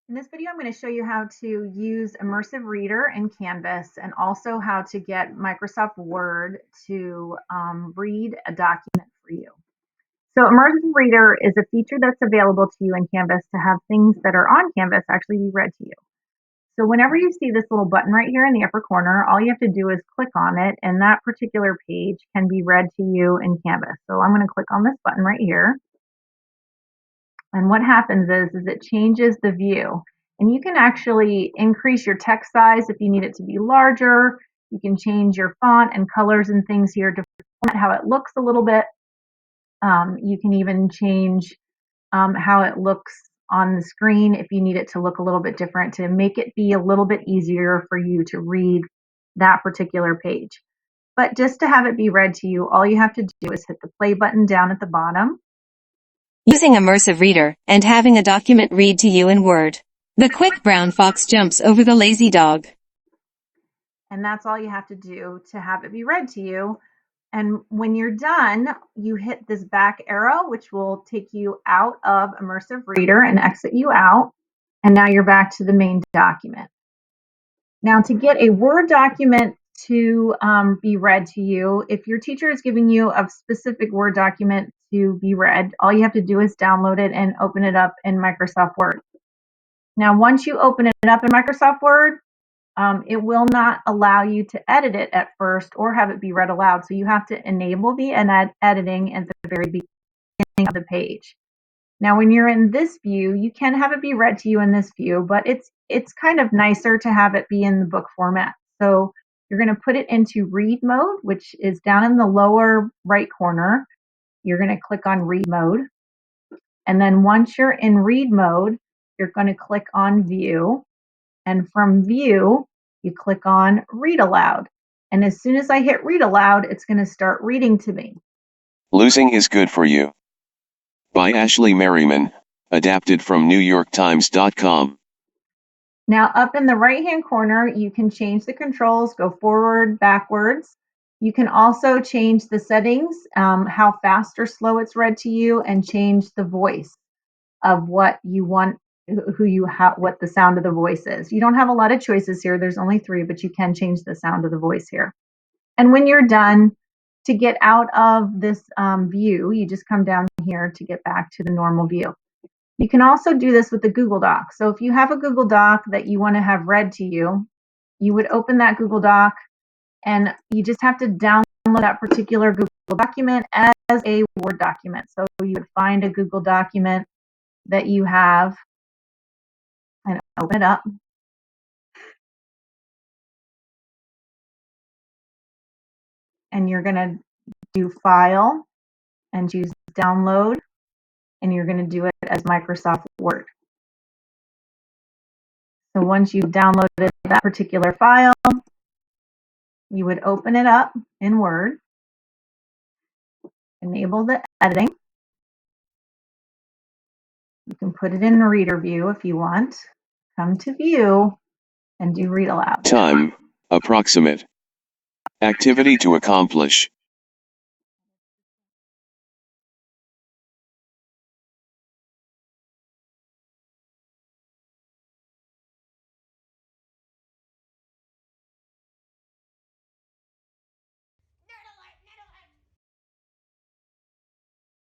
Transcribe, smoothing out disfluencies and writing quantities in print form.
In this video, I'm going to show you how to use Immersive Reader in Canvas and also how to get Microsoft Word to read a document for you. So Immersive Reader is a feature that's available to you in Canvas to have things that are on Canvas actually be read to you. So whenever you see this little button right here in the upper corner, all you have to do is click on it and that particular page can be read to you in Canvas. So I'm going to click on this button right here. And what happens is it changes the view. And you can actually increase your text size if you need it to be larger. You can change your font and colors and things here to format how it looks a little bit. You can even change how it looks on the screen if you need it to look a little bit different to make it be a little bit easier for you to read that particular page. But just to have it be read to you, all you have to do is hit the play button down at the bottom. Using Immersive Reader and having a document read to you in Word. The quick brown fox jumps over the lazy dog. And that's all you have to do to have it be read to you. And when you're done, you hit this back arrow, which will take you out of Immersive Reader and exit you out. And now you're back to the main document. Now, to get a Word document to be read to you, if your teacher is giving you a specific Word document to be read, all you have to do is download it and open it up in Microsoft Word. Now, once you open it up in Microsoft Word, it will not allow you to edit it at first or have it be read aloud. So you have to enable the editing at the very beginning of the page. Now, when you're in this view, you can have it be read to you in this view, but it's kind of nicer to have it be in the book format. So you're going to put it into read mode, which is down in the lower right corner. You're going to click on read mode. And then once you're in read mode, you're going to click on view. And from view, you click on read aloud. And as soon as I hit read aloud, it's going to start reading to me. Losing is Good for You. By Ashley Merriman, adapted from NewYorkTimes.com. Now up in the right-hand corner, you can change the controls, go forward, backwards. You can also change the settings, how fast or slow it's read to you, and change the voice of what you want, what the sound of the voice is. You don't have a lot of choices here. There's only 3, but you can change the sound of the voice here. And when you're done, to get out of this view, you just come down here to get back to the normal view. You can also do this with the Google Doc. So if you have a Google Doc that you want to have read to you, you would open that Google Doc and you just have to download that particular Google document as a Word document. So you would find a Google document that you have and open it up. And you're going to do File and choose Download, and you're going to do it as Microsoft Word. So once you've downloaded that particular file, you would open it up in Word, enable the editing. You can put it in the reader view if you want. Come to view and do read aloud. Time, approximate. Activity to accomplish.